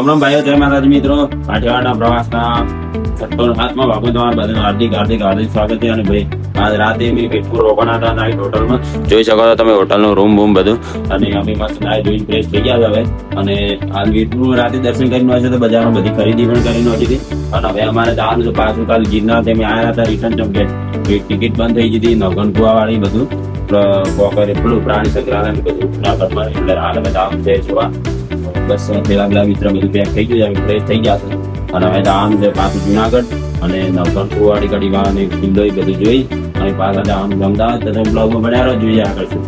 રામ ભાઈઓ, જય માતાજી મિત્રો. કાઠિયાવાડના પ્રવાસના 57મા ભાગમાં તમારું બધાનું હાર્દિક સ્વાગત છે. અને ભાઈ આજ રાતે અમે વીરપુર રોકાણા હતા નાઇટ હોટલમાં. જોઈ શકો છો તમે હોટલનો રૂમ બૂમ બધું. અને અમે મસ્ત નાઈ ધોઈને ફ્રેશ થઈ ગયા હતા હવે. અને હાલ વીરપુર રાતે દર્શન કરીને આવ્યા છે તો બજારમાં બધી ખરીદી પણ કરીને હતી. અને હવે અમારે જવાનું છે પાછું કાલ ગિરનાર. અમે આવ્યા હતા રિટર્ન ટિકિટ બંધ થઈ ગઈ હતી. નવગણકુવા વાળી બધું પેલું પ્રાણી સંગ્રહાલય બધું જુનાગઢમાં. એટલે હાલ અમે જવાનું છે જોવા. બસ પેલા મિત્ર બધું પેક થઈ ગયું છે, ફ્રેશ થઈ ગયા છે. અને હવે જવાનું છે પાછું જુનાગઢ અને નવગણકુવા વાળી ગઢી વાળા કિલ્લો બધું જોઈ અને પાછા જવાનું અમદાવાદ. તો બ્લોગમાં બનાવ્યો જોઈએ આગળ શું.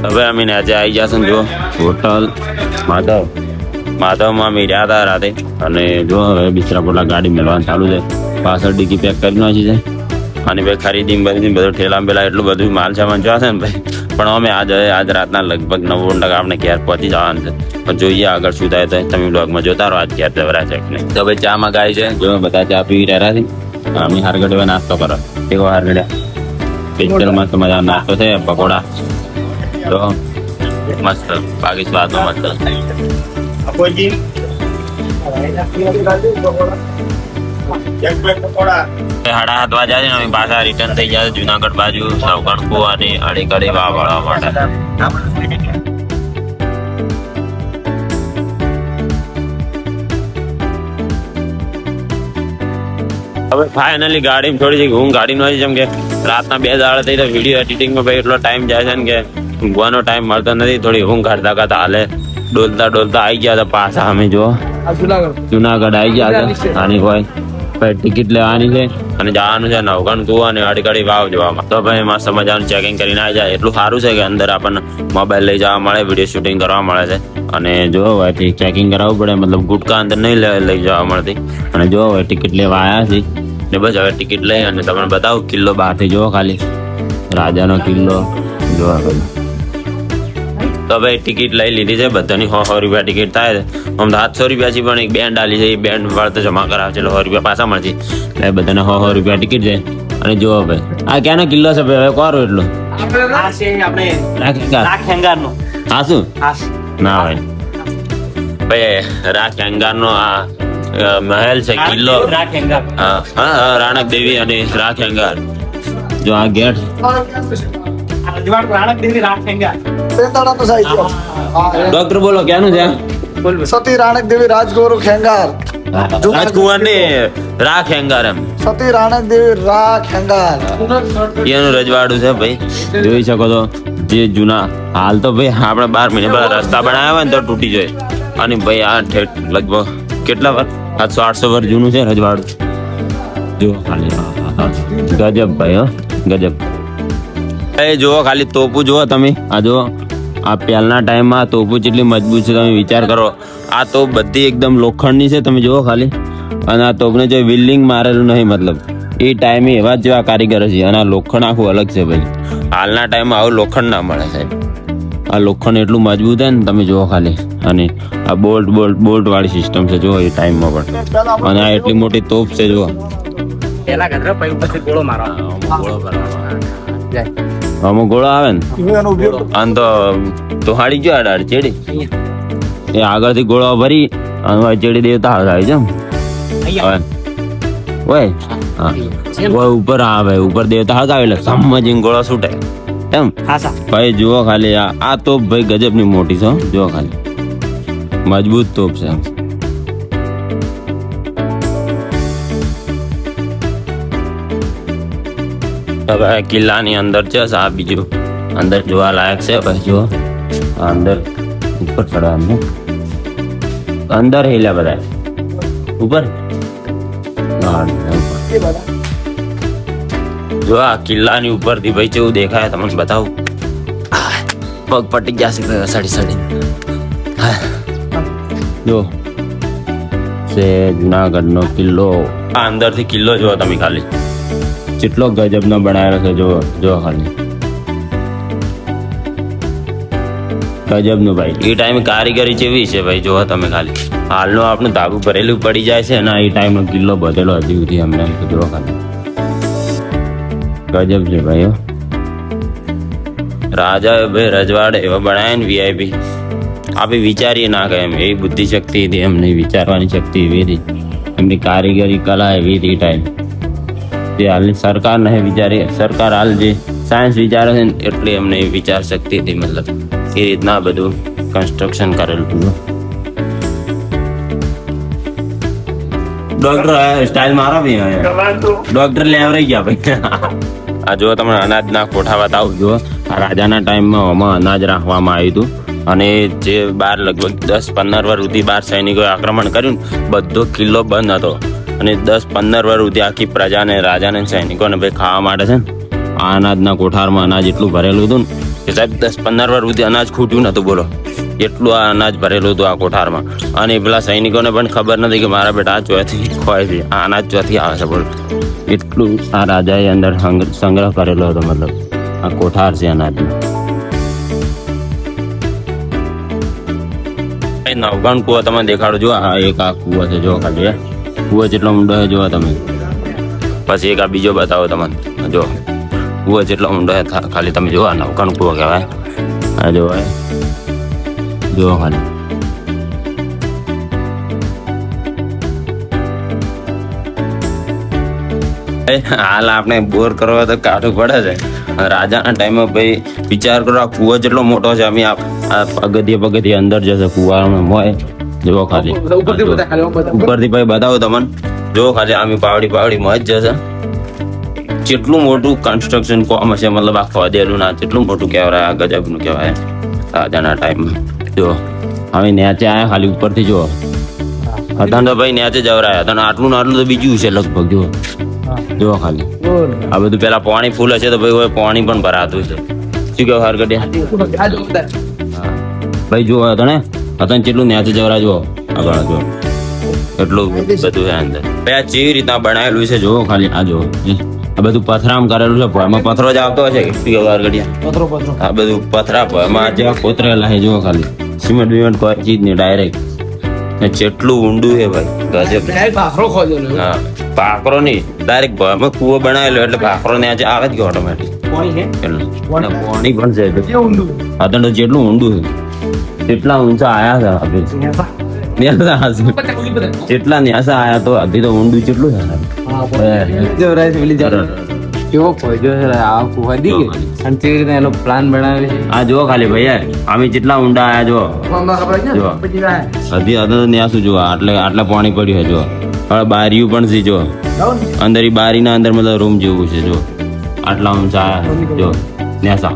હવે અમે આજે આવી જશે જો હોટલ માધવમાં અમે રહ્યા હતા રાતે. અને જો હવે બિસ્તરા પોટલા ગાડી મેળવાનું ચાલુ છે. પાછળ ડીકી પેક કરી નાખી છે. અને ભાઈ ખરીદી બધું ઠેલા પેલા એટલું બધું માલ સામાન જોશે ને ભાઈ. પણ અમે આજ રાતના લગભગ 90% આપણે ઘેર પહોંચી જવાનું છે. પણ જોઈએ આગળ શું થાય તો તમે બ્લોગમાં જોતા રહો. આજ ઘેર જવરા છે નહીં તો ભાઈ ચા મંગાવી છે. જો બધા ચા પી રહ્યા છે. અમે હારગઢ નાસ્તો કરો એવો હારગઢ્યા સ્પેશિયલ મસ્ત મજા નાસ્તો છે. પકોડા તો મસ્ત બાકી સ્વાદમાં મસ્ત. 7:30 વાગ્યા છે ને અમે પાછા રિટર્ન થઈ ગયા જુનાગઢ બાજુ નવગણકુવા અને અડીકડી વાળવા માટે. હવે ફાઇનલી ગાડીમાં થોડી હું ગાડી નો જેમ કે રાતના 2 દાડા થઈ તો વિડીયો એડિટિંગમાં ભાઈ એટલો ટાઈમ જાય છે ને કે ઊંઘવાનો ટાઈમ મળતો નથી. થોડી ઊંઘ કાઢતા કાઢતા હાલે ડોલતા આવી ગયા હતા પાછા અમે જો જુનાગઢ આવી ગયા હતા. આની હોય ટિકિટ લેવાની છે અને જવાનું છે નવગણકુવા અને અડીકડી વાવ જોવામાં. તો ભાઈ મસ્ત મજાનું ચેકિંગ કરીને આવી જાય. એટલું સારું છે કે અંદર આપણને મોબાઈલ લઈ જવા મળે, વિડીયો શૂટિંગ કરવા મળે છે. અને જો હોય ચેકિંગ કરાવવું પડે, મતલબ ગુટકા અંદર નહીં લઈ જવા મળતી. અને જો હોય ટિકિટ લેવા આવ્યા છે ને બસ હવે ટિકિટ લઈ અને તમને બતાવું કિલ્લો બહારથી જોવો ખાલી રાજાનો કિલ્લો જોવા ખાલી. તો ભાઈ ટિકિટ લઈ લીધી છે બધાની 100 રૂપિયા ટિકિટ થાય છે. આમ તો 700 રૂપિયા છે પણ એક બેન્ડ આલી છે. એ બેન્ડ વાળા તો જમા કરાવે છે એટલે 100 રૂપિયા પાછા મળશે. એટલે બધાને 100 રૂપિયા ટિકિટ છે. અને જુઓ ભાઈ આ ક્યાંનો કિલ્લો છે ભાઈ? હવે કોરો એટલો હા શું ના ભાઈ રાખ નો આ મહેલ છે કિલ્લો. હા રાણક દેવી અને રાખ હેંગાર. જો આ ગેટ ડોક્ટર બોલો ક્યાંનું છે? સતી રાણક દેવી રાજગુરુ ખેંગાર રાજકુમાર ને રાખ હેંગાર. એમ સતી રાણક દેવી રાખ ખેંગાર એનું રજવાડું છે ભાઈ. જોઈ શકો છો જે જૂના હાલ તો ભાઈ આપણે 12 મહિના પહેલા રસ્તા બનાવ્યા હોય ને તો તૂટી જાય. અને ભાઈ આ લગભગ કેટલા વર્ષ 700-800 વર્ષ જૂનું છે રજવાડું. જો ખાલી ગજબ ભાઈ હો ગજબ. એ જુઓ ખાલી તોપું જુઓ તમે. આ જુઓ આ પહેલાના ટાઈમમાં તોપું જેટલી મજબૂત છે તમે વિચાર કરો. આ તોપ બધી એકદમ લોખંડની છે તમે જુઓ ખાલી. અને આ તોપને જો વિલ્ડિંગ મારેલું નહીં, મતલબ એ ટાઈમે એવા જ જેવા કારીગરો છે. અને આ લોખંડ આખું અલગ છે ભાઈ. હાલના ટાઈમમાં આવું લોખંડ ના મળે સાહેબ. આ લોખંડ એટલું મજબૂત છે ને તમે જુઓ ખાલી. અને આ બોલ્ટ વાળી સિસ્ટમ છે જુઓ એ ટાઈમમાં પણ. અને આ એટલી મોટી તોપ છે જુઓ. અમુક ગોળો આવે ને આમ તો હાડી ગયો આડ ચેડી એ આગળથી ગોળો ભરી અને ચેડી દેવતા આવે છે. ઉપર આવે ઉપર દેવતા હગાવે એટલે સમજીને ગોળો છૂટે એમ. ભાઈ જુઓ ખાલી આ તોપ ભાઈ ગજબ ની મોટી છે. જુઓ ખાલી મજબૂત તોપ છે. હવે કિલ્લાની અંદર છે આ બીજું અંદર જોવા લાયક છે ભાઈ. જુઓ અંદર ઉપર ચડવાનું અંદર હેલ્યા બધા ઉપર. જો આ કિલ્લાની ઉપરથી ભાઈ કેવું દેખાય તમને બતાવું. પગ પટી જશે સડી જો છે જુનાગઢ નો કિલ્લો. આ અંદરથી કિલ્લો જુઓ તમે ખાલી કેટલો ગજબ નો બનાવેલો છે. જો ખાલી ગજબ નું ભાઈ. એ ટાઈમ કારીગરી જેવી છે ભાઈ. જો તમે ખાલી હાલનો આપણું ધાબુ ભરેલું પડી જાય છે અને એ ટાઈમ નો કિલ્લો બધેલો હજી સુધી અમને જો ખાલી ગજબ છે ભાઈ. રાજા ભાઈ રજવાડે એવા બનાવ્યા ને VIP આપણે વિચારીએ ના કે એમ એવી બુદ્ધિ શક્તિ હતી એમની વિચારવાની શક્તિ એવી હતી એમની કારીગરી કલા એવી હતી ટાઈમ જે હાલની સરકાર નહીં વિચારી સરકાર હાલ જે સાયન્સ વિચારે છે ને એટલી એમને વિચાર શક્તિ હતી મતલબ એ રીતના બધું કન્સ્ટ્રક્શન કરેલું હતું ડોક્ટર સ્ટાઇલ મારો બી ડોક્ટર લેવરાઈ ગયા ભાઈ આ જો તમને અનાજના કોઠા બતાવું જો આ રાજાના ટાઈમમાં આમાં અનાજ રાખવામાં આવ્યું હતું અને જે બાર લગભગ 10-15 વર્ષ સુધી બાર સૈનિકોએ આક્રમણ કર્યું ને બધો કિલ્લો બંધ હતો અને 10-15 વર્ષ સુધી આખી પ્રજાને રાજાને સૈનિકોને ભાઈ ખાવા માટે છે ને આ અનાજના કોઠારમાં અનાજ એટલું ભરેલું હતું ને કે સાહેબ 10-15 વર્ષ સુધી અનાજ ખૂટ્યું નતું બોલો એટલું આ અનાજ ભરેલું હતું આ કોઠારમાં અને પેલા સૈનિકોને પણ ખબર નથી કે મારા બેટા આ ચોથી ખોય છે આ અનાજ ચોથી આવે છે બોલો એટલું આ રાજાએ અંદર સંગ્રહ કરેલો હતો મતલબ આ કોઠાર છે અનાજનો નવગણ કુવો તમે દેખાડો જો આ એક આ કુવો છે જો ખાલી કુવો જેટલો ઊંડો છે જો તમે પછી એક આ બીજો બતાવો તમને જો કુવો જેટલો ઊંડો છે ખાલી તમે જો આ નવગણ કુવો કહેવાય આ જો ખાલી હાલ આપણે બોર કરવા તો કાઢવું પડે છે રાજાના ટાઈમમાં ભાઈ વિચાર કરો આ કુવો જેટલો મોટો છે અમે આ પગથિયે અંદર જશે કુવામાં હોય જો ખાલી ઉપરથી ભાઈ બતાવો તમને જો ખાલી આમ પાવડી મોજ જશે જેટલું મોટું કન્સ્ટ્રક્શન કોમ હશે મતલબ આ ખોદેલું ના જેટલું મોટું કહેવાય આ ગજબનું કહેવાય રાજાના ટાઈમમાં જો હવે નેચે આયા ખાલી ઉપરથી જો હતા તો ભાઈ નેચે જવરાયા હતા આટલું ને આટલું તો બીજું છે લગભગ જો ખાલી આ બધું પેલા પાણી ફૂલ હશે તો ભાઈ પાણી પણ ભરાતું છે શું કેવું હરગડિયા ભાઈ જો હતા ને જેટલું નેચે જવરા જો આગળ જો એટલું બધું છે અંદર ભાઈ આ જેવી રીતના બનાવેલું છે જો ખાલી આ જો આ બધું પથરામ કરેલું છે એમાં પથરો જ આવતો હશે શું કેવું હરગડિયા આ બધું પથરા એમાં જેવા કોતરેલા છે જો ખાલી સિમેન્ટ વિમેન્ટ કોઈ ચીજ નહીં ડાયરેક્ટ જેટલું ઊંડું છે ભાઈ ગજબ હા ભાખરો નહીં ડાયરેક્ટ એમાં કૂવો બનાવેલો એટલે ભાખરો ને આજે આવે જ ગયો ઓટોમેટિક પાણી પણ છે અત્યારે જેટલું ઊંડું છે જેટલા ઊંચા આયા હતા જેટલા ન્યાસા આયા તો અભી તો ઊંડું જેટલું છે પ્લાન બનાવે છે આ જો ખાલી ભાઈ અમે જેટલા ઊંડા આયા જો હજી ન્યાસું જો આટલા પાણી પડ્યું છે જો હવે બારીયું પણ છે જો અંદર બારીના અંદર મતલબ રૂમ જેવું છે જો આટલા ઊંચા જો નેસા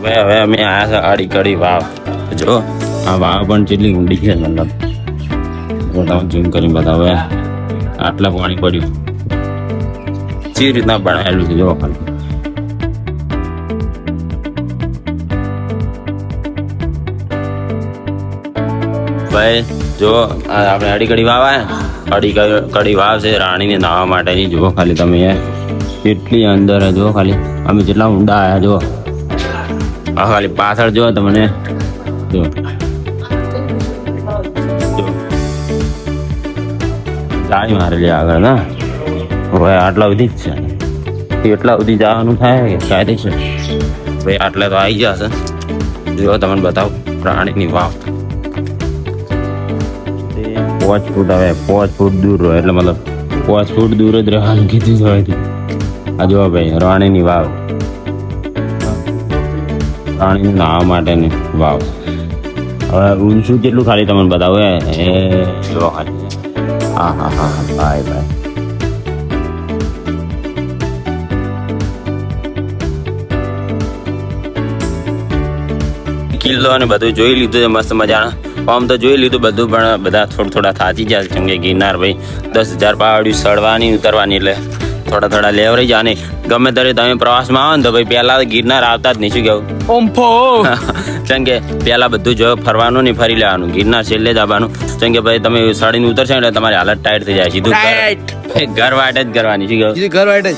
હવે અમે આયા છે આડી કડી વાવ જો આ વાવ પણ કેટલી ઊંડી છે મતલબ તમે ઝૂમ કરીને બતાવો આટલા પાણી પડ્યું જે રીતના બનાવેલું છે જો ખાલી ભાઈ જો આપણે અડી કડી વાવ અડી કડી વાવ છે રાણીને નાહવા માટેની જો ખાલી તમે કેટલી અંદર જો ખાલી અમે જેટલા ઊંડા આવ્યા જો આ ખાલી પાછળ જો તમને જો જાળી મારેલી આગળ ના હવે આટલા સુધી જ છે એટલા સુધી જવાનું થાય કે કાયદેસર ભાઈ આટલે તો આવી જશે જો તમને બતાવું રાણીની વાવ 5 ફૂટ હવે 5 ફૂટ દૂર રહે એટલે મતલબ 5 ફૂટ દૂર જ રહેવાનું કીધું હોય આ જો ભાઈ રાણીની વાવ રાણીને નાહવા માટેની વાવ હવે ઊંચું કેટલું ખાલી તમને બતાવો એ જો ખાલી હા ભાઈ કિલ્લો અને બધું જોઈ લીધું છે મસ્ત મજાના આમ તો જોઈ લીધું બધું પણ બધા થોડા થાચી જાય કેમ કે ગિરનાર ભાઈ 10,000 પાવડી ચડવાની ઉતરવાની એટલે થોડા લેવરાઈ જાય ને ગમે ત્યારે તમે પ્રવાસમાં આવો ને તો ભાઈ પહેલા ગિરનાર આવતા જ નહીં શું કેવું કેમ કે પહેલા બધું જો ફરવાનું નહીં ફરી લેવાનું ગિરનાર છેલ્લે જ આવવાનું કેમ કે ભાઈ તમે સડીને ઉતરશો એટલે તમારી હાલત ટાઈટ થઈ જાય સીધું ઘર વાટ જ કરવાની શું કેવું ઘર વાટ જ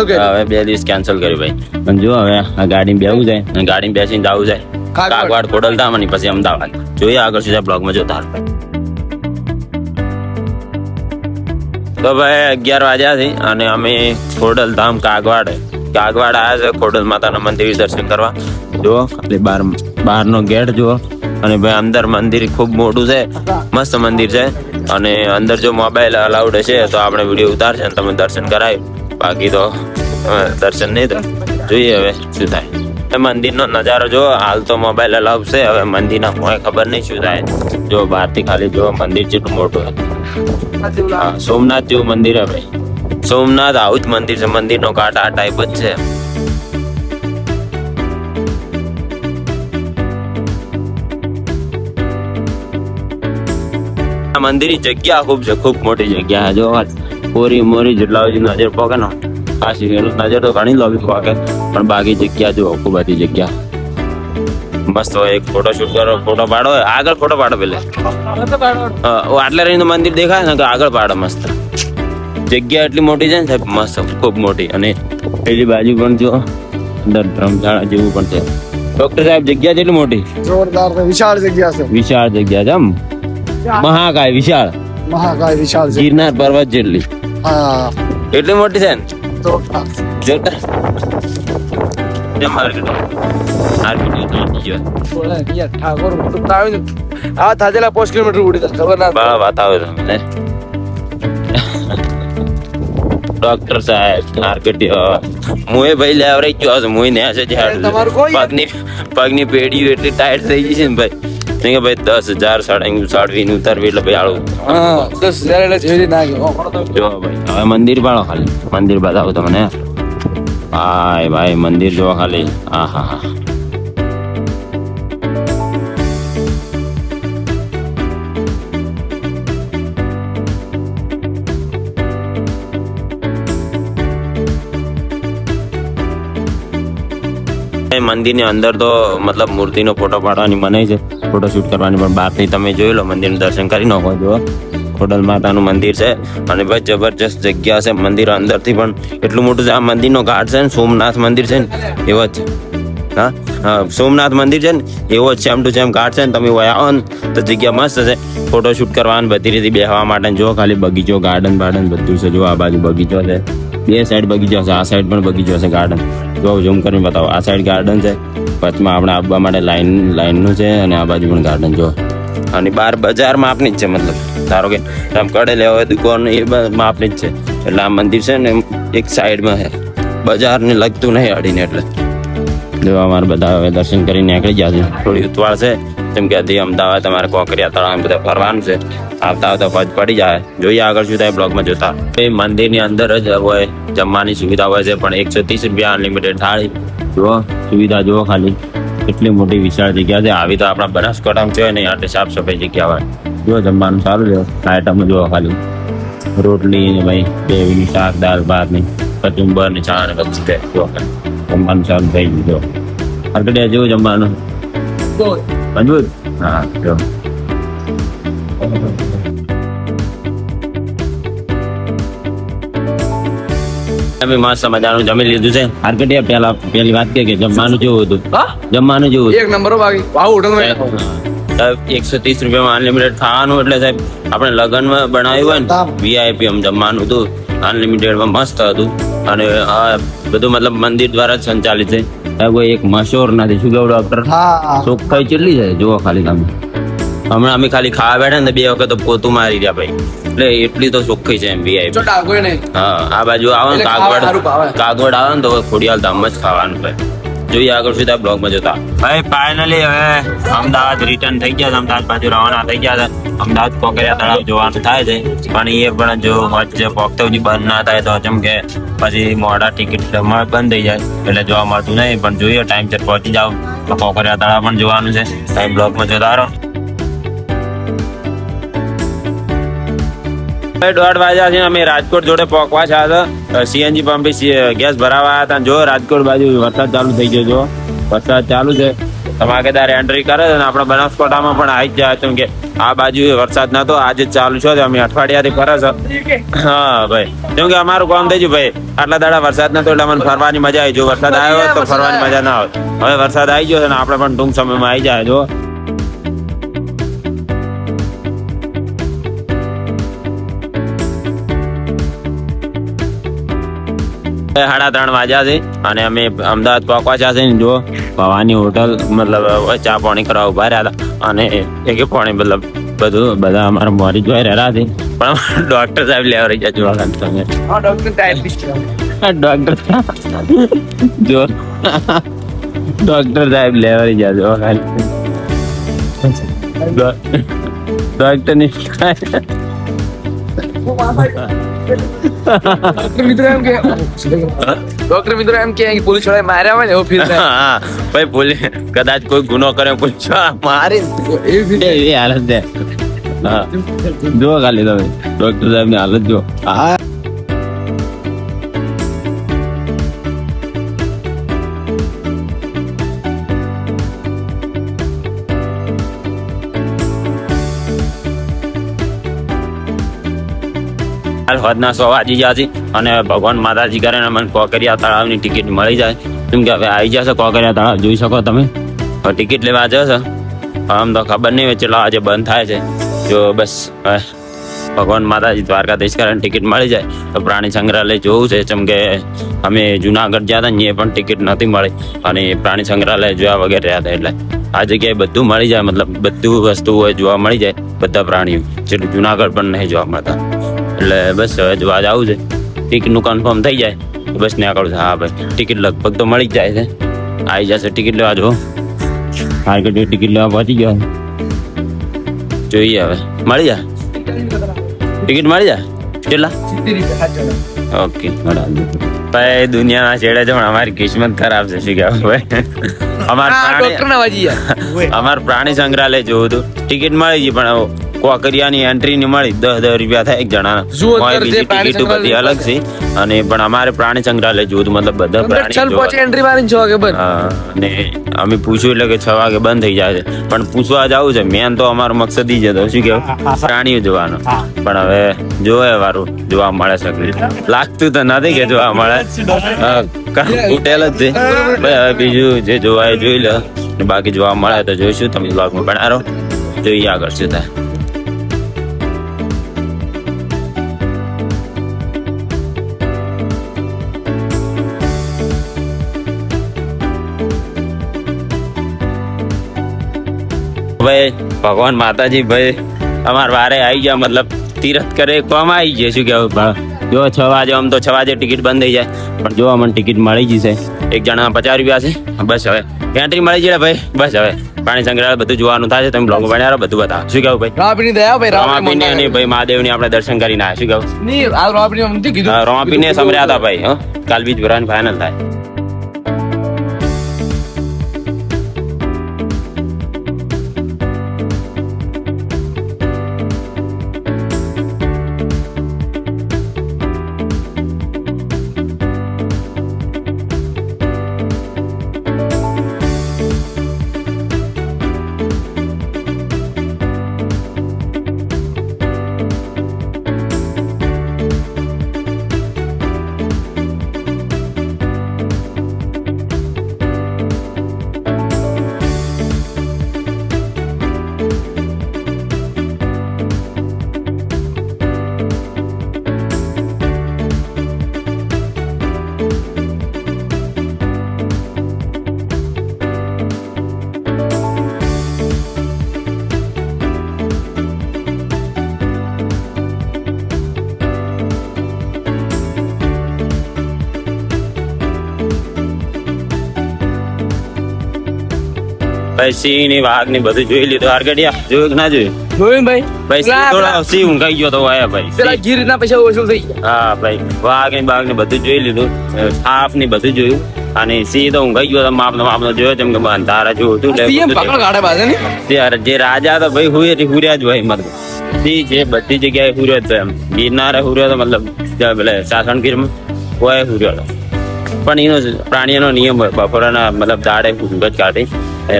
હવે 2 દિવસ કેન્સલ કર્યું ભાઈ પણ જો હવે આ ગાડીમાં બેવું જાય અને ગાડીમાં બેસીને જવું જાય કાગવાડ ખોડલધામ અને પછી અમદાવાદ જોઈએ આગળ સીધા બ્લોગમાં જોતા તો તો ભાઈ 11 વાગ્યા છે અને અમે ખોડલધામ કાગવાડ આવ્યા છે ખોડલ માતાના મંદિર દર્શન કરવા. જો ખાલી બહારનો ગેટ જુઓ અને ભાઈ અંદર મંદિર ખૂબ મોટું છે, મસ્ત મંદિર છે. અને અંદર જો મોબાઈલ અલાઉડ હશે તો આપણે વિડીયો ઉતારશે અને તમે દર્શન કરાય, બાકી તો દર્શન નહીં તો જોઈએ હવે શું થાય. મંદિરનો નજારો જો, હાલ તો મોબાઈલ અલાઉડ છે, હવે મંદિરના કોઈ ખબર નહીં શું થાય. જો બહારથી ખાલી જો મંદિર જેટલું મોટું છે. હા, સોમનાથ જેવું મંદિર હે ભાઈ. સોમનાથ આવું જ મંદિર છે, મંદિરનો કાટ આ ટાઈપ જ છે. આ મંદિરની જગ્યા ખૂબ છે, ખૂબ મોટી જગ્યા જો કોરી મોરી જેટલા સુધી નજર પોકે ને ખાસી નજર તો ઘણી લોબી પોકે, પણ બાકી જગ્યા જો ખૂબ બધી જગ્યા મસ્ત હોય. એક ફોટો શૂટ કરો, ફોટો પાડો, આગળ ફોટો પાડો પેલે આટલે રહીને મંદિર દેખાય ને તો આગળ પાડો. મસ્ત જગ્યા એટલી મોટી છે ને સાહેબ, મસ્ત ખૂબ મોટી. અને પેલી બાજુ પણ જો અંદર ધર્મશાળા જેવું પણ છે. ડોક્ટર સાહેબ જગ્યા કેટલી મોટી, જોરદાર છે, વિશાળ જગ્યા છે, વિશાળ જગ્યા છે. આમ મહાકાય વિશાળ, મહાકાય વિશાળ છે. ગિરનાર પર્વત જેટલી હા, એટલી મોટી છે ને જોરદાર. જોતા આ થાજેલા 5 કિલોમીટર ઉડી ખબર ના બા વાત આવે તમને. ડોક્ટર સાહેબ માર્કેટ મુએ ભાઈ લેવરેજ જો છે, મુએ ને છે તમારું કોઈ? પગની પેઢીઓ એટલી ટાઈટ થઈ ગઈ છે ને ભાઈ, નહીં કે ભાઈ 10,000 સાડવીને ઉતારવી એટલે ભાઈ આળું. હા 10,000 એટલે જેવી ના ગયો. જો ભાઈ હવે મંદિર પાડો, ખાલી મંદિર બતાવો તમને. ભાઈ મંદિર જો ખાલી. હા હા હા મંદિરની અંદર તો મતલબ મૂર્તિનો ફોટો પાડવાની મનાઈ છે, ફોટો શૂટ કરવાની, પણ બહારથી તમે જોઈ લો મંદિરનું દર્શન કરી નાખો. જો ખોડલ માતાનું મંદિર છે અને ભાઈ જબરજસ્ત જગ્યા છે. મંદિર અંદરથી પણ એટલું મોટું છે. આ મંદિરનો ઘાટ છે ને સોમનાથ મંદિર છે ને એવો જ છે. હા સોમનાથ મંદિર છે ને એવો જ સેમ ટુ સેમ ઘાટ છે ને. તમે આવો ને તો જગ્યા મસ્ત છે, ફોટો શૂટ કરવાનું, બધી રીતે બેસવા માટે. જો ખાલી બગીચો, ગાર્ડન બાર્ડન બધું છે. જો આ બાજુ બગીચો છે, બે સાઈડ બગીચો છે, આ સાઈડ પણ બગીચો છે, ગાર્ડન. જો ઝૂમ કરીને બતાવો, આ સાઈડ ગાર્ડન છે, વચમાં આપણે આવવા માટે લાઈનનું છે, અને આ બાજુ પણ ગાર્ડન. જો અને બહાર બજારમાં આપની જ છે, મતલબ ધારો કે તમે કડે લેવા હોય દુકાન એ આપની જ છે. એટલે આ મંદિર છે ને એક સાઈડમાં છે, બજારને લગતું નહીં અડીને. એટલે જો અમારે બધા હવે દર્શન કરીને નીકળી ગયા છે. થોડી ઉતવાળ છે, જેમ કે હજી અમદાવાદ તમારે કોકરિયા તળાવ બધા ફરવાનું છે. આવતા આવતા ફજ પડી જાય. જોઈએ આગળ શું થાય બ્લોગમાં જોતા. એ મંદિરની અંદર જ હોય જમવાની સુવિધા હોય છે, પણ 130 રૂપિયા અનલિમિટેડ થાળી. જુઓ સુવિધા જુઓ ખાલી, કેટલી મોટી વિશાળ જગ્યા છે. આવી તો આપણા બનાસકાંઠામાં છે નહીં આટલી સાફ સફાઈ જગ્યા હોય. જુઓ જમવાનું સારું છે, આઈટમ જુઓ ખાલી રોટલી ને ભાઈ બેવીની શાક, દાળ ભાત ની કચુંબર ને ચા ને બધું જુઓ જમવાનું સારું થઈ ગયું. જો હરકડિયા જેવું જમવાનું મજબૂત. હા જો અમે મસ્ત મજાનું જમી લીધું છે. હરકડિયા પેલી વાત કે જમવાનું જેવું હતું, જમવાનું જેવું એક નંબર બાકી ભાવ હોટલમાં 130 રૂપિયામાં અનલિમિટેડ ખાવાનું. એટલે સાહેબ આપણે લગ્નમાં બનાવ્યું હોય ને VIP એમ જમવાનું હતું, અનલિમિટેડમાં મસ્ત હતું. અને આ બધું મતલબ મંદિર દ્વારા જ સંચાલિત છે. કોઈ એક મશોર નથી. શું કેવું ડોક્ટર? હા, ચોખ્ખાઈ કેટલી છે જુઓ ખાલી તમે. હમણાં અમે ખાલી ખાવા બેઠા ને 2 વખત તો પોતું મારી રહ્યા ભાઈ. એટલે એટલી તો ચોખ્ખાઈ છે એમ VIP. કોઈ નહીં. હા આ બાજુ આવે ને કાગવડ આવે ને તો ખોડિયાલ ધામ જ ખાવાનું ભાઈ. જોઈએ આગળ સુધી બ્લોગમાં જોતા. ભાઈ ફાઇનલી હવે અમદાવાદ રિટર્ન થઈ ગયા છે. અમદાવાદ બાજુ રવાના થઈ ગયા છે. અમદાવાદ કોકરિયા તળાવ જોવાનું થાય છે, પણ એ પણ જો વચ્ચે પોકતા સુધી બંધ ના થાય તો જેમ કે પછી મોડા ટિકિટ બંધ થઈ જાય એટલે જોવા મળતું નહીં. પણ જોઈએ ટાઈમ પર પહોંચી જાવ તો કોકરિયા તળાવ પણ જોવાનું છે. ટાઈમ બ્લોગમાં જોતા રહો. 1:30 વાગ્યા છે. અમે રાજકોટ જોડે પહોંચવા છે. CNG પંપે ગેસ ભરાવા હતા. જો રાજકોટ બાજુ વરસાદ ચાલુ થઈ ગયો. જો વરસાદ ચાલુ છે, ધમાકેદાર એન્ટ્રી કરે છે. આપણા બનાસકાંઠામાં પણ આવી જ જાય, કેમ કે આ બાજુ વરસાદ નતો, આજે ચાલુ છે. અમે અઠવાડિયાથી ફરે છે. હા ભાઈ, કેમ કે અમારું કામ થઈ ગયું ભાઈ. આટલા દાડા વરસાદ નતો એટલે અમને ફરવાની મજા આવી. જો વરસાદ આવ્યો હોત તો ફરવાની મજા ના આવે. હવે વરસાદ આવી ગયો છે ને આપણે પણ ટૂંક સમયમાં આવી જાય. જો 3:30 વાગ્યા છે અને અમે અમદાવાદ પહોંચ્યા છે ને જો ભવાની હોટલ મતલબ ચા પાણી કરવા ઉભા રહ્યા હતા અને એક પાણી મતલબ બધા અમારા મોરી જોઈ રહ્યા છે પણ ડોક્ટર સાહેબ લેવા રહી ગયા જોવા તમે હા ડોક્ટર ડાયાબિટીસ ડોક્ટર જો ડોક્ટર સાહેબ લેવા રહી ગયા જોવા ડોક્ટર ની ડોક્ટર મિત્રો એમ કે પોલીસ વાળા માર્યા હોય ને એવું ફીલ થાય હા ભાઈ પોલીસ કદાચ કોઈ ગુનો કરે પોલીસ મારી એવી હાલત છે હા જો ખાલી તમે ડોક્ટર સાહેબ ની હાલત જો હા હાલ હદના 100 વાગી ગયા છે અને ભગવાન માતાજી કરે ને મને કોકરિયા તળાવની ટિકિટ મળી જાય કેમ કે હવે આવી જશે કોકરિયા તળાવ જોઈ શકો તમે હવે ટિકિટ લેવા જશે આમ તો ખબર નહીં હોય ચલો આજે બંધ થાય છે જો બસ હવે ભગવાન માતાજી દ્વારકાધીશ કરે ટિકિટ મળી જાય તો પ્રાણી સંગ્રહાલય જોવું છે જેમ કે અમે જુનાગઢ ગયા હતા ને એ પણ ટિકિટ નહોતી મળી અને પ્રાણી સંગ્રહાલય જોયા વગર રહ્યા હતા એટલે આ જગ્યાએ બધું મળી જાય મતલબ બધું વસ્તુ હોય જોવા મળી જાય બધા પ્રાણીઓ જેટલું જુનાગઢ પણ નહીં જોવા મળતા એટલે બસ હવે જોવા જવું છે ટિકિટનું કન્ફર્મ થઈ જાય તો બસ નીકળું છે હા ભાઈ ટિકિટ લગભગ તો મળી જ જાય છે આવી જશે ટિકિટ લેવા જો માર્કેટ ટિકિટ લેવા પહોંચી ગયો જોઈએ હવે મળી જાય ટિકિટ મળી જાય કેટલા ઓકે ભાઈ દુનિયાના છેડે છે પણ અમારી કિસ્મત ખરાબ છે શું કહેવાય ભાઈ અમાર પ્રાણી સંગ્રહાલય જોવું હતું ટિકિટ મળી ગઈ પણ કોકરિયાની એન્ટ્રી ની મળી 10 રૂપિયા થાય એક જણાના ટિકિટ બધી અલગ છે અને પણ અમારે પ્રાણી સંગ્રહાલય જોવું મતલબ બધા પ્રાણી એન્ટ્રી મારીને 6 વાગે બંધ અને અમે પૂછ્યું એટલે કે 6 વાગે બંધ થઈ જાય છે પણ પૂછવા જવું છે મેન તો અમારો મકસદ ઈ જ હતો શું કેવું પ્રાણીઓ જોવાનો પણ હવે જોવે વારું જોવા મળે છે લાગતું તો નથી કે જોવા મળે ઉઠેલ જ છે હવે બીજું જે જોવાય જોઈ લે બાકી જોવા મળે તો જોઈશું તમે બ્લોગમાં બનાવો જોઈએ આગળ શું થાય ભાઈ ભગવાન માતાજી ભાઈ અમાર વારે આવી ગયા મતલબ તીરથ કરે કોમ આવી ગયા શું કેવું જો 6 વાગે આમ તો 6 વાગે ટિકિટ બંધ થઈ જાય પણ જો અમને ટિકિટ મળી જશે એક જણા 50 રૂપિયા છે બસ હવે એન્ટ્રી મળી જાય ભાઈ બસ હવે પ્રાણી સંગ્રહાલય બધું જોવાનું થાય છે તમે બ્લોગ બનાવો બધું બતાવો શું કેવું ભાઈ રામાપીરની દયા ભાઈ રામાપીને અને ભાઈ મહાદેવની આપણે દર્શન કરીને આવ્યા શું કેવું નહીં આ રામાપીને નથી કીધું રામાપીને સમર્યા હતા ભાઈ કાલ બીજ ભરવાની ફાઇનલ થાય ભાઈ સિંહ ની વાઘ ની બધું જોઈ લીધું આરગડિયા જોયું કે ના જોયું જોયું ભાઈ ભાઈ થોડા સિંહ ઊંઘાઈ ગયો તો આયા ભાઈ પેલા ગીર ના પૈસા વસૂલ થઈ ગયા હા ભાઈ વાઘ ની બાઘ ને બધું જોઈ લીધું સાપ ની બધું જોયું અને સિંહ તો ઊંઘાઈ ગયો તો માપનો જોયો જેમ કે અંધારા જોયું હતું ત્યારે જે રાજા તો ભાઈ હુર્યા જ હોય મતલબ સિંહ જે બધી જગ્યાએ હુર્યો હતો એમ ગિરનારે હુર્યો તો મતલબ પેલે સાસણગીરમાં કોઈ હુર્યો હતો પણ એનો પ્રાણીઓનો નિયમ હોય બપોરના મતલબ દાડે ઊંઘ જ કાઢી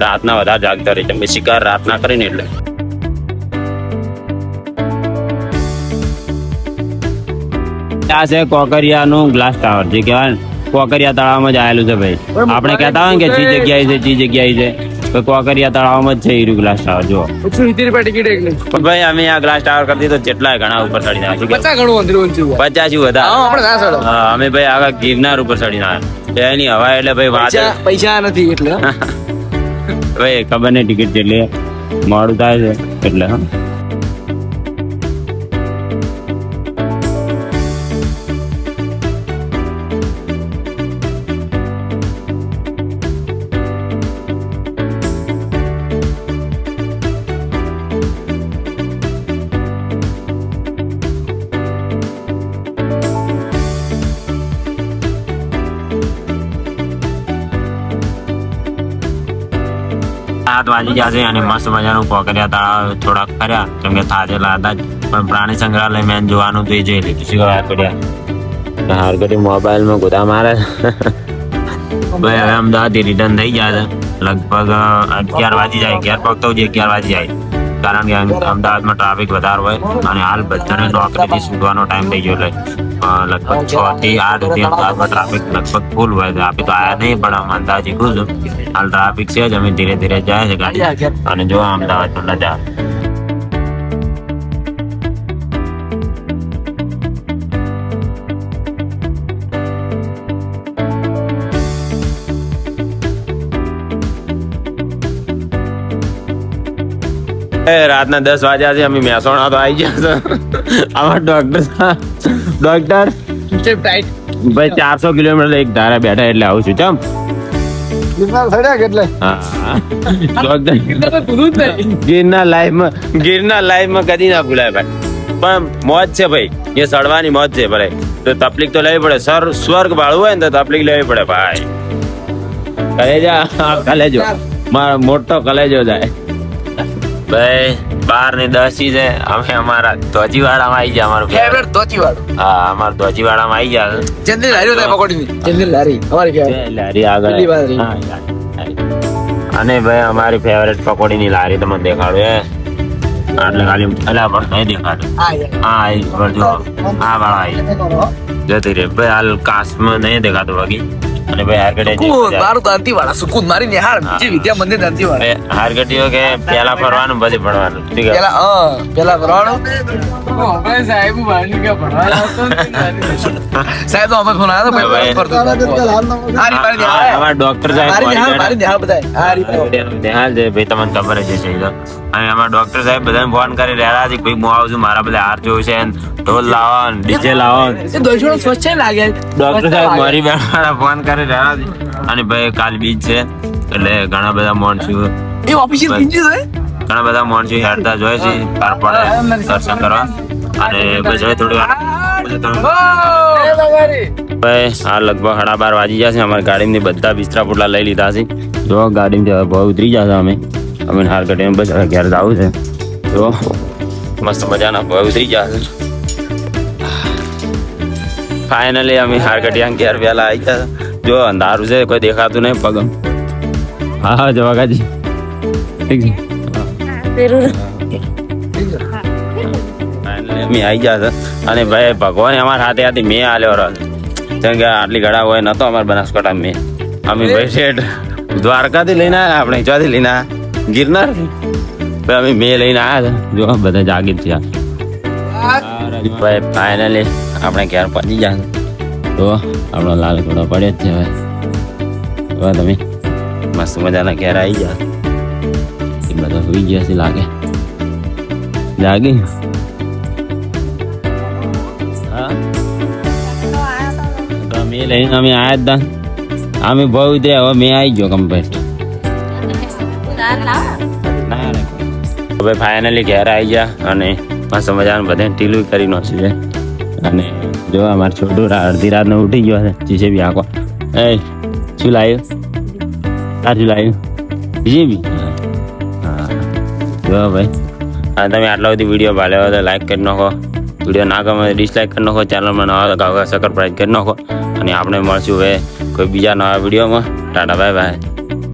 રાતના વધારે જાગતા રહે છે શિકાર રાતના કરીને એટલે આ છે કોકરિયાનું ગ્લાસ ટાવર જે કહેવાય કોકરિયા તળાવમાં જ આવેલું છે ભાઈ આપણે કહેતા હોય કે જે જગ્યાએ છે જે જગ્યાએ છે તો કોકરિયા તળાવમાં જ છે હીરું ગ્લાસ ટાવર જો 170 રૂપિયા ટિકિટ એકલી પણ ભાઈ અમે આ ગ્લાસ ટાવર કરી દીધો કેટલાય ઘણા ઉપર ચડી નાખી 50 ઘણું અંદર ઊંચું 50 વધારે હા આપણે ના સડો હા અમે ભાઈ આગળ ગિરનાર ઉપર ચડી નાખ્યા એની હવા એટલે ભાઈ વાત પૈસા નથી એટલે ભાઈ ખબર નહીં ટિકિટ કેટલી મોડું થાય છે એટલે હા સાત વાગી ગયા છે અને મસ્ત મજાનું કોકરિયા તળાવ થોડાક ફર્યા કેમ કે થાકેલા હતા જ પણ પ્રાણી સંગ્રહાલય મેન જોવાનું તો એ જોઈ લીધું શું વાત પડ્યા હાર કરી મોબાઈલમાં ગોતા મારે ભાઈ હવે અમદાવાદથી રિટર્ન થઈ ગયા છે લગભગ 11 વાગી જાય 11 પગતો 11 વાગી જાય કારણ કે અમદાવાદમાં ટ્રાફિક વધારે હોય અને હાલ બધાને નોકરીથી છૂટવાનો ટાઈમ થઈ ગયો એટલે લગભગ 6 થી 8 સુધી અમદાવાદમાં ટ્રાફિક લગભગ ફૂલ હોય છે આપણે તો આયા નહીં પણ અમે અંદાજી ખુશ હાલ ટ્રાફિક છે જ અમે ધીરે ધીરે જાય છે ગાડી અને જો અમદાવાદમાં નજારો રાતના 10 વાગ્યા છે અમે મહેસાણા તો આવી ગયા છે આમાં ડોક્ટર સ્ટેપ ટાઈટ ભાઈ 400 કિલોમીટર એક ધારા બેઠા એટલે આવું છું ચમ ગિરનાર ચડ્યા કેટલે હા ડોક્ટર ગિરનાર લાઈફમાં કદી ના ભૂલાય ભાઈ પણ મોજ છે ભાઈ એ સડવાની મોજ છે ભાઈ તો તકલીફ તો લેવી પડે સ્વર્ગ વાળું હોય ને તો તકલીફ લેવી પડે ભાઈ કલેજો મારો મોટો કલેજો જાય ભાઈ 12 ને 10 છે અમે અમારા ધોજીવાડામાં આવી ગયા અમારું ફેવરેટ ધોતીવાળો હા અમારું ધોજીવાડામાં આવી ગયા ચંદ્રી લારી હતા પકોડીની ચંદ્રી લારી અમારે કે લારી આગળ પેલી બાજુ. હા, લારી. અને ભાઈ અમારી ફેવરેટ પકોડીની લારી તમને દેખાડું એટલે ખાલી અલા પણ નહીં દેખાડું હા એ પણ જો હા વાળા આવી જતી રે ભાઈ હાલ કાશમાં નહીં દેખાતું બાકી અને ભાઈ હારગઢે સુકૂન મારું દાંતીવાળા સુકૂન મારી નિહાળ બીજી વિદ્યા મંદિર દાંતીવાળા હારગઢીઓ કે પેલા ફરવાનું પછી ભણવાનું ઠીક છે પેલા કરવાનું સાહેબ સાહેબ તો અમે ફોન આવ્યો તો ભાઈ કરતો હારી મારી નિહાળ અમારા ડોક્ટર સાહેબ મારી નિહાળ બધાય હારી નિહાલ છે ભાઈ તમને ખબર જ છે એ તો અને અમારા ડોક્ટર સાહેબ બધાને ફોન કરી રહ્યા છે કે ભાઈ હું આવું છું મારા બધા હાર જોયું છે ઢોલ લાવો ડીજે લાવો એ દોષણો સ્વચ્છ લાગે ડોક્ટર સાહેબ મારી બેન ફોન કરી રહ્યા છે અને ભાઈ કાલ બીજ છે એટલે ઘણા બધા માણસો એ ઓફિશિયલ બીજી છે ઘણા બધા માણસો હેરતા જોઈએ છે પાર પડે દર્શન કરવા અને પછી હવે થોડી ભાઈ આ લગભગ 12:30 વાગી જશે અમારી ગાડીની બધા બિસ્તરા પોટલા લઈ લીધા છે જો ગાડીમાં ભાવ ઉતરી જશે અમે હારગઢે બસ હવે ઘેર જવું છે જો મસ્ત મજાના ભાવ ઉતરી જશે ફાઇનલી અમે હારગઢિયા ઘેર વહેલા આવી ગયા જો અંધારું છે કોઈ દેખાતું નહીં પગમ હા હા જવા કાજી ઠીક છે અમે આવી ગયા છે અને ભાઈ ભગવાન અમારા હાથે હાથે મેં આલ્યો રહ્યો જેમ કે આટલી ગળા હોય નતો અમારા બનાસકાંઠા મેં અમે ભાઈ શેઠ દ્વારકાથી લઈને આવ્યા આપણે ચોથી લઈને આવ્યા ગિરનાર અમે મેં લઈને આવ્યા હતા જો બધા જાગી થયા ભાઈ ફાઇનલી આપણે ઘેર પહોંચી ગયા તો આપણો લાલ ઘોડો પડ્યો જ છે હવે તમે મસ્ત મજાના ઘેર આવી ગયા એ બધા સુઈ ગયા છે લાગે જાગી હા તો અમે લઈને અમે આવ્યા હતા અમે બહુ દે હવે મેં આવી ગયો કમ્પ્લીટ હવે ફાઇનલી ઘેર આવી ગયા અને મસ્ત મજાનું બધે ટીલું કરી નાખ્યું છે અને જો અમારે છોટું અડધી રાતનો ઉઠી ગયો છે જીસે બી આખો એ શું લાવ્યું શું લાવ્યું જીબી હા જો ભાઈ અને તમે આટલા બધી વિડીયો ભાલ્યો હોય તો લાઈક કરી નાખો વિડીયો ના ગમે ડિસલાઈક કરી નાખો ચેનલમાં નવા ગાવા સબસ્ક્રાઈબ કરી નાખો અને આપણે મળશું હવે કોઈ બીજા નવા વિડીયોમાં ટાટા બાય બાય